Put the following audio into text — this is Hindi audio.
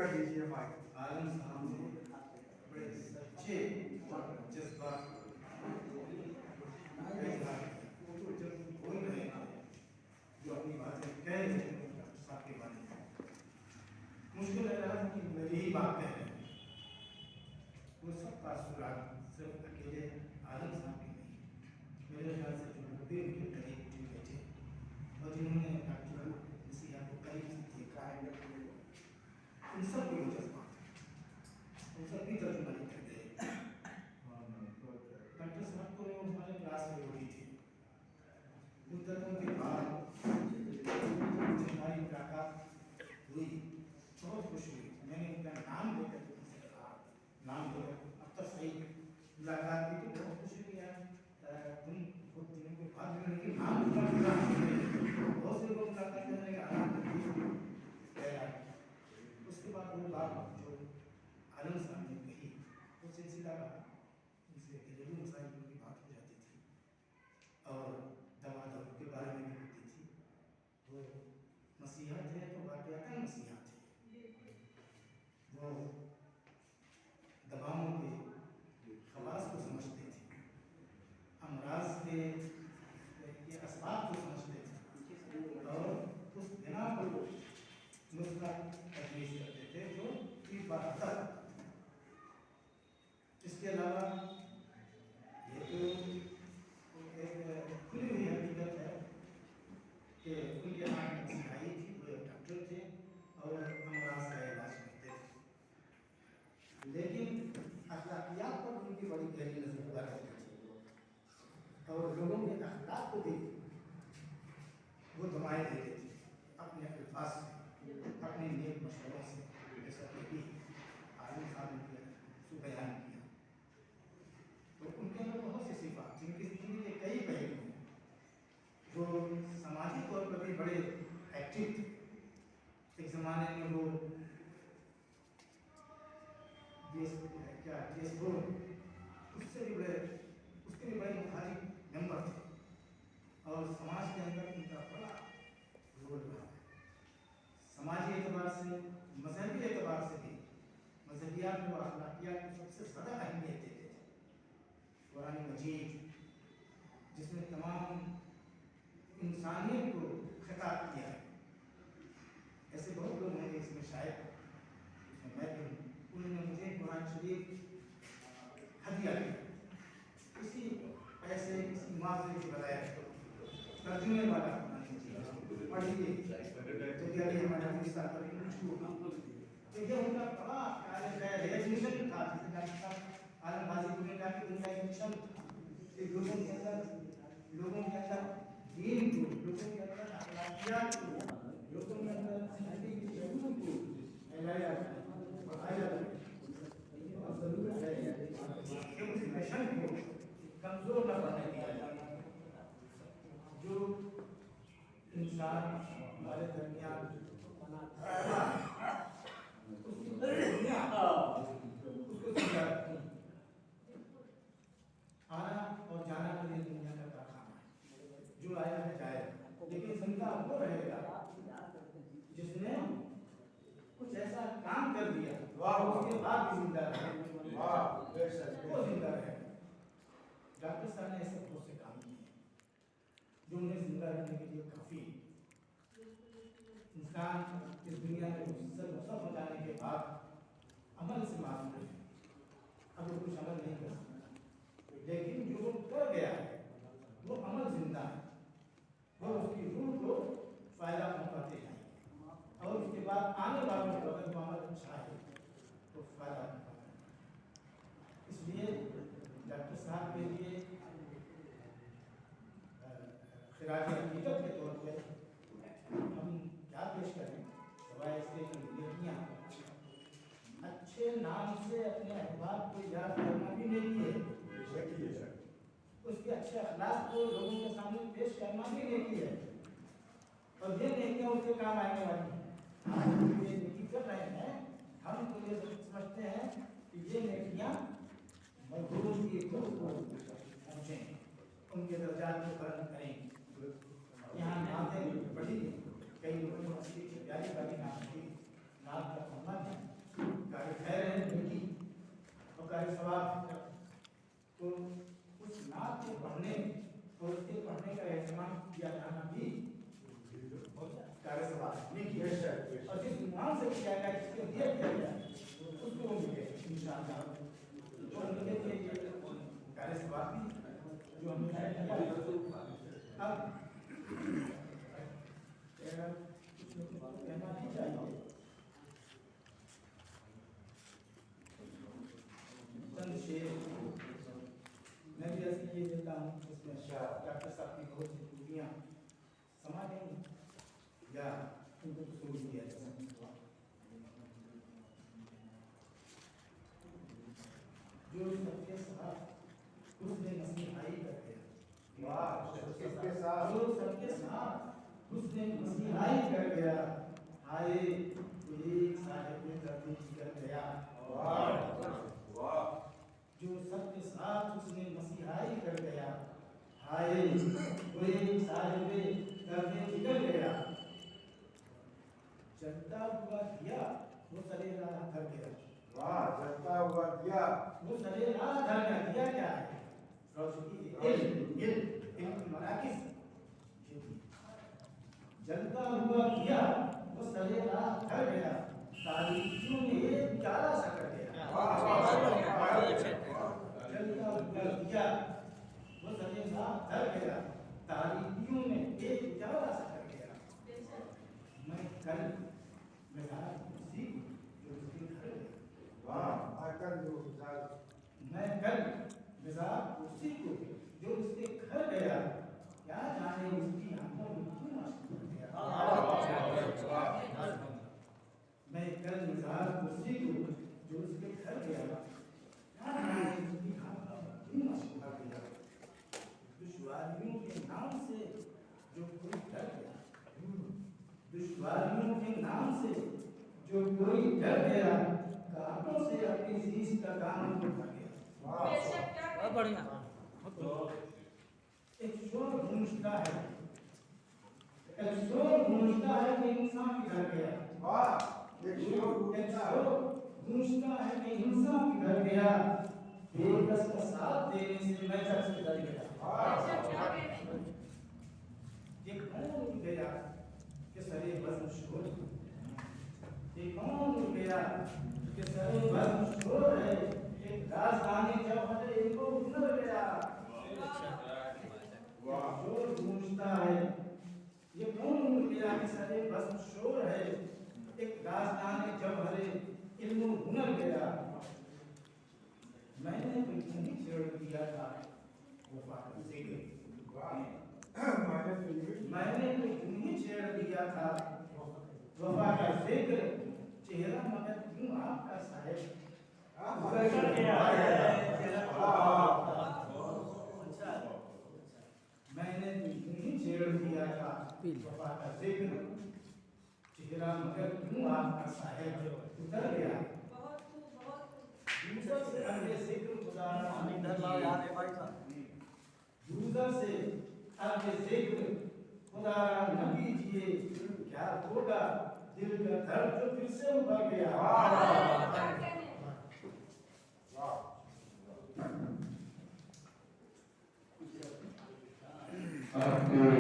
कर दीजिए माइक। आलम साहब ने बड़े सच्चे जज्बात वो तो जब बोल रहे थे, जो अपनी बातें कह रहे थे डॉक्टर साहब के बारे में, मुझको लग रहा था कि मेरी ही बात कह रहे हैं। वो सब तासुरात सिर्फ अकेले आलम साहब के नहीं, मेरे ख्याल से जो मुद्दे उनके करीब जो बैठे और जिन्होंने डॉक्टर मसीहा को करीब से देखा है, उन सब को जज्बात, उन सब की तर्जुमानी कर गए। डॉक्टर साहब को हमारे क्लास में होती थी, मुद्दतों के बाद हमारी मुलाकात हुई, बहुत खुश हुई। मैंने उनका नाम लेकर उनसे कहा, नाम लेकर अब तक सही मुलाकात की तो बहुत खुशी हुई यार, तुम बहुत दिनों के बाद मिले, लेकिन नाम बहुत से लोग मुलाकात करने का आनंद। उसके बाद वो बात जो आलम साहब ने कही, वो सिलसिला रहा, उनसे घरेलू मसाइल की बात हो जाती थी और दवा दारू के बारे में भी होती थी। वो मसीहा थे तो वाकई मसीहा थे, वो दवाओं के खवास को समझते थे, अमराज के असबाब को समझते थे और उस बिना पर नुस्खा तजवीज़ करते थे जो इस बात तक। इसके अलावा ये तो एक खुली हुई हकीकत है कि उनके यहाँ एक सिपाही थी, वो एक डॉक्टर थे और अमराज का इलाज करते थे, लेकिन अखलाकियात पर उनकी बड़ी गहरी नज़र हुआ करती थी और लोगों के अखलाक को देख वो दवाएँ देते थे अपने अल्फाज से, अपने नेक मशवरों से, जैसा कि आलम साहब ने किया, बयान किया। तो उनके अंदर बहुत सी सिफात जिनकी जिंदगी के कई पहलू हैं, जो सामाजिक तौर पर भी बड़े एक्टिव थे। एक ज़माने में वो उससे भी बड़े, उसके भी बड़े मुखालिफ मेंबर थे और समाज के अंदर उनका बड़ा रोल रहा है। समाजी एतबार से, मजहबी एतबार से भी मजहबियात को, अखलाकियात को सबसे ज़्यादा अहमियत देते थे। कुरान मजीद जिसमें तमाम इंसानियत को खिताब किया है, ऐसे बहुत लोग हैं इसमें शायद, इसमें मैं भी हूँ, उन्होंने मुझे कुरान शरीफ हदिया किया, इसी पैसे इसी मुआवजे की बजाय तर्जुमे वाला पढ़िए तो हमारा हिस्सा तो ये उनका बड़ा मिशन था। जैसे डॉक्टर साहब आलम गाजीपुर ने कहा कि उनका एक मिशन कि लोगों के अंदर दीन को, लोगों के अंदर अखलाकियात को, लोगों के अंदर जिंदगी की शऊर को फैलाया बढ़ाया और ज़रूरत है कि उस मिशन को कमज़ोर न बनने दिया जाए। जो इंसान हमारे दरमियान आना और जाना के लिए दुनिया का कारखाना है, जो आया है जाएगा, लेकिन जिंदा वो रहेगा जिसने कुछ ऐसा काम कर दिया उसके बाद भी जिंदा रहे, वो जिंदा रहेगा। डॉक्टर साहब ने ऐसे बहुत से काम किए जो उन्हें जिंदा रहने के लिए काफ़ी। इंसान इस दुनिया में सब हो जाने के बाद अमल से मालूम है, अब वो कुछ अमल नहीं कर सकता, लेकिन जो वो कर गया है वो अमल जिंदा है, वो उसकी रूह को फायदा पहुंचाते हैं और उसके बाद आने वालों को अगर वो अमल अच्छा है तो फायदा पहुंचाता है। इसलिए डॉक्टर साहब के लिए खिराज हकीकत के तौर पर हम क्या पेश करें सवाए इसके नेकियाँ। अच्छे नाम से अपने अहबाब को याद करना भी नेकी है, उसके अच्छे अखलाक को लोगों के सामने पेश करना भी नेकी है, और ये नेकियाँ उसके काम आने वाली हैं। हम ये नेकी कर रहे हैं, हम तो ये समझते हैं कि ये नेकियाँ मजदूरों की रूह को पहुँचें, उनके दर्जात को बुलंद करें। यहाँ नातें बड़ी, कई लोगों ने प्यारी वाली नाम की नाम का सम्मान है। सवाल तो उस नात के पढ़ने और उसके पढ़ने का एहतमाम किया जाना भी कार्य सवाल नहीं किया और जिस नाम से किया गया जिसके दिया गया उसको मिले इंशाअल्लाह जो उनके लिए ये कार्य सवाल भी जो हमने अब कहना नहीं चाहिए चंद शेर मैं भी ऐसे ये देता हूँ इसमें डॉक्टर साहब की बहुत सी खूबियाँ समा गई या उनको तो सोच दिया जो सबके साथ उसने मसीहाई कर दिया जो सबके साथ उसने मसीहाई कर गया हाय एक साहिब दर्दी कर गया जो सबके साथ उसने मसीहाई कर गया हाय वो एक साहिब दर्दी निकल गया जलता हुआ दिया वो सरेरा धर गया जलता हुआ दिया वो सरेरा धर गया दिया क्या है रोशनी इल्म मराकिस जलता हुआ दिया वो सरेरा धर गया तारीखों में एक प्यारा सा कर गया जलता हुआ दिया वो सरेरा धर गया तारीखों में एक प्यारा सा कर गया मैं कल मिजाज उसी जो उसके घर आकर जो मैं कल मिजाज उसी को जो उसके घर गया क्या जाने उसकी आंखों में क्यों आंसू भर गया मैं कल मिजाज उसी को जो उसके घर गया क्या जाने उसकी आंखों में क्यों आंसू भर गया दुश्वारियों के नाम से जो कोई डर गया दुश्वारियों के नाम से जो कोई डर गया कांटों से अपनी शीश का काम उठा गया बहुत बढ़िया एक शोर गूंजता है कि इंसान किधर गया एक शोर गूंजता है कि इंसान किधर गया बेकस का साथ देने से मैं जग से डर गया ये कौन उठ गया कि सरे बज़्म शोर ये कौन उठ गया कि सरे बज़्म शोर है एक राजधानी जब हटे इनको उतर गया शोर गूंजता है ये कौन उठ गया कि सरे बज़्म शोर है एक राजधानी जब हरे इल्म हुनर गया मैंने तो इतनी छेड़ दिया था वफा का जिक्र मैंने तो इतनी छेड़ दिया था वफा का जिक्र चेहरा मगर क्यों आपका साहेब मैंने तो इतनी छेड़ दिया था वफा का जिक्र चेहरा मगर क्यों आपका साहेब उतर गया यूसुफ से अगले जिक्र खुदा यूसुफ से अगले जिक्र खुदा न कीजिए क्या होगा दिल का दर्द जो फिर से उभर गया